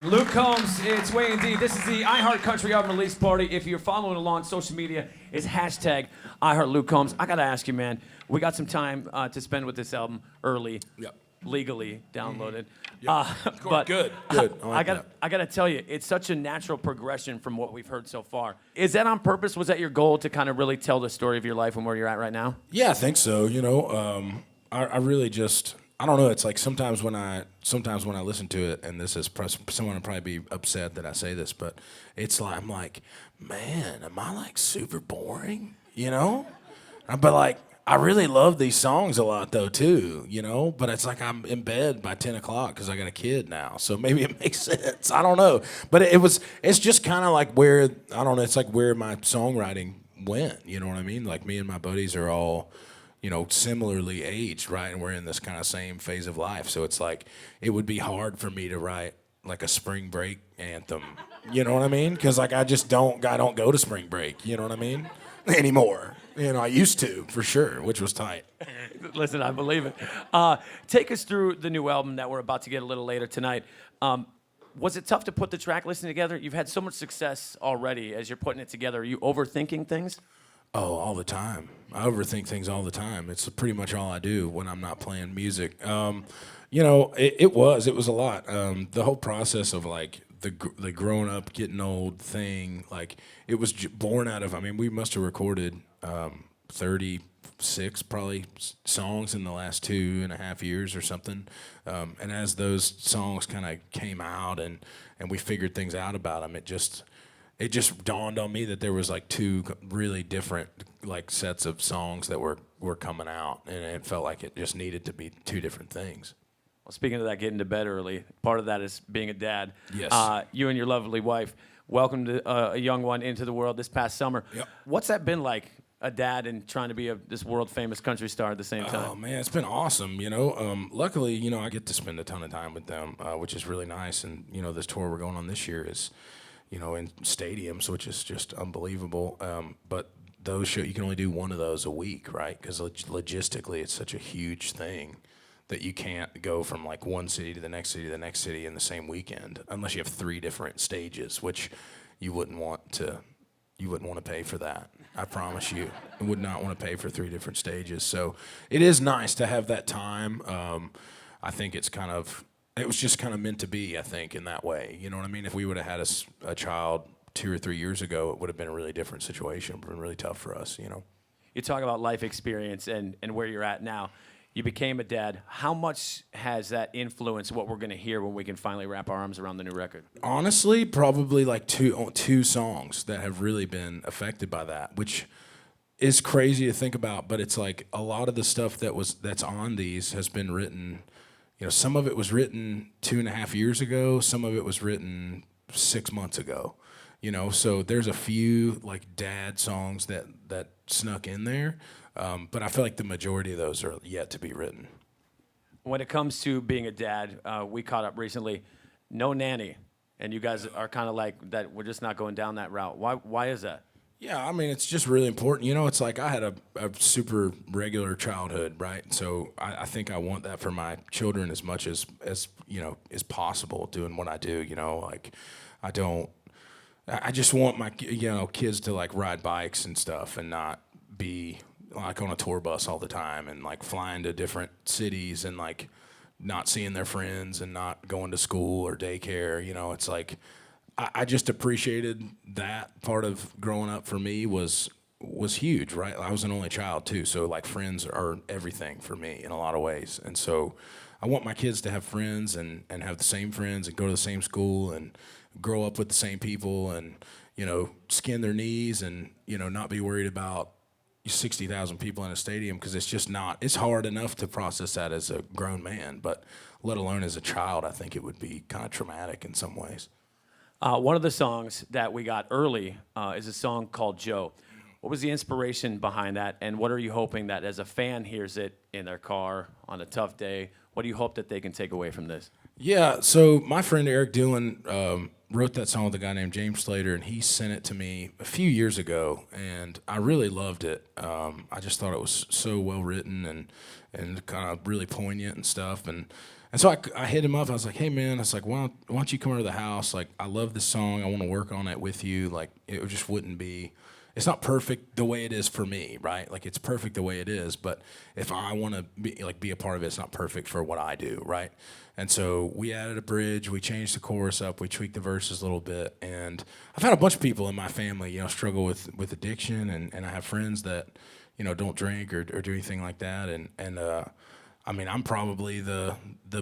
Luke Combs, it's Way Indeed. This is the iHeart Country Album Release Party. If you're following along social media, it's hashtag iHeart Luke Combs. I gotta ask you, man, we got some time to spend with this album early, Yep. legally downloaded. Yep. But Good. I gotta tell you, it's such a natural progression from what we've heard so far. Is that on purpose? Was that your goal to kind of really tell the story of your life and where you're at right now? Yeah, I think so. I really just I don't know. It's like sometimes when I listen to it, and this is someone will probably be upset that I say this, but it's like I'm like, man, am I like super boring? But like I really love these songs a lot though too. But it's like I'm in bed by 10 o'clock because I got a kid now, so maybe it makes sense. I don't know, but it's just kind of like where I don't know. It's like where my songwriting went. You know what I mean? Like me and my buddies are all similarly aged, right? And we're in this kind of same phase of life. So it's like, it would be hard for me to write like a spring break anthem. You know what I mean? Because like I don't go to spring break. You know what I mean? Anymore. I used to, for sure, which was tight. Listen, I believe it. Take us through the new album that we're about to get a little later tonight. Was it tough to put the track listing together? You've had so much success already as you're putting it together. Are you overthinking things? Oh, all the time. I overthink things all the time. It's pretty much all I do when I'm not playing music. It was a lot. The whole process of like the growing up, getting old thing, like it was born out of. I mean, we must have recorded 36 probably songs in the last 2.5 years or something. And as those songs kind of came out and we figured things out about them, it just dawned on me that there was like two really different like sets of songs that were coming out, and it felt like it just needed to be two different things. Well, speaking of that, getting to bed early, part of that is being a dad. Yes. You and your lovely wife welcomed a young one into the world this past summer. Yep. What's that been like, a dad and trying to be this world-famous country star at the same time? Oh man, it's been awesome. Luckily, I get to spend a ton of time with them, which is really nice. And this tour we're going on this year is in stadiums, which is just unbelievable. But those shows, you can only do one of those a week, right? Because logistically, it's such a huge thing that you can't go from like one city to the next city to the next city in the same weekend, unless you have 3 different stages, which you wouldn't want to pay for that. I promise you, you would not want to pay for 3 different stages. So it is nice to have that time. I think it was just kind of meant to be, I think, in that way. You know what I mean? If we would have had a child 2 or 3 years ago, it would have been a really different situation. It would have been really tough for us, You talk about life experience and where you're at now. You became a dad. How much has that influenced what we're going to hear when we can finally wrap our arms around the new record? Honestly, probably like two songs that have really been affected by that, which is crazy to think about. But it's like a lot of the stuff that's on these has been written. Some of it was written 2.5 years ago. Some of it was written 6 months ago. So there's a few like dad songs that snuck in there. But I feel like the majority of those are yet to be written. When it comes to being a dad, we caught up recently. No nanny, and you guys are kind of like that. We're just not going down that route. Why is that? Yeah, I mean, it's just really important. It's like I had a super regular childhood, right? So I think I want that for my children as much as is possible doing what I do. Like I just want my kids to like ride bikes and stuff and not be like on a tour bus all the time and like flying to different cities and like not seeing their friends and not going to school or daycare. It's like I just appreciated that part of growing up for me was huge, right? I was an only child too, so like friends are everything for me in a lot of ways. And so I want my kids to have friends and have the same friends and go to the same school and grow up with the same people and skin their knees and not be worried about 60,000 people in a stadium, because it's hard enough to process that as a grown man, but let alone as a child. I think it would be kind of traumatic in some ways. One of the songs that we got early is a song called Joe. What was the inspiration behind that, and what are you hoping that as a fan hears it in their car on a tough day, what do you hope that they can take away from this? Yeah, so my friend Eric Dillon wrote that song with a guy named James Slater, and he sent it to me a few years ago, and I really loved it. I just thought it was so well written and kind of really poignant and stuff. And And so I hit him up. I was like, hey, man, I was like, why don't you come over to the house? Like, I love this song. I want to work on it with you. Like, it just wouldn't be, it's not perfect the way it is for me, right? Like, it's perfect the way it is. But if I want to be a part of it, it's not perfect for what I do, right? And so we added a bridge. We changed the chorus up. We tweaked the verses a little bit. And I've had a bunch of people in my family, struggle with addiction. And I have friends that, don't drink or do anything like that. I mean, I'm probably the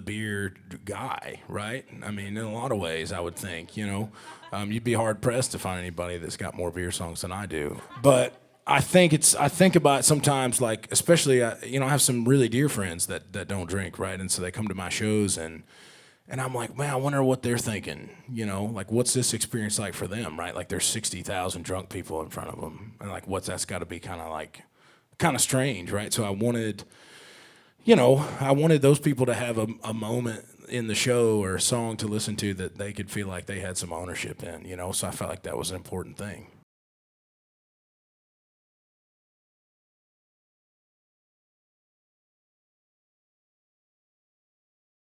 beer guy, right? I mean, in a lot of ways, I would think, you'd be hard pressed to find anybody that's got more beer songs than I do. But I think about it sometimes, like, especially, I have some really dear friends that don't drink, right? And so they come to my shows and I'm like, man, I wonder what they're thinking, like, what's this experience like for them, right? Like, there's 60,000 drunk people in front of them. And like, that's got to be kind of strange, right? So I wanted those people to have a moment in the show or a song to listen to that they could feel like they had some ownership in, so I felt like that was an important thing.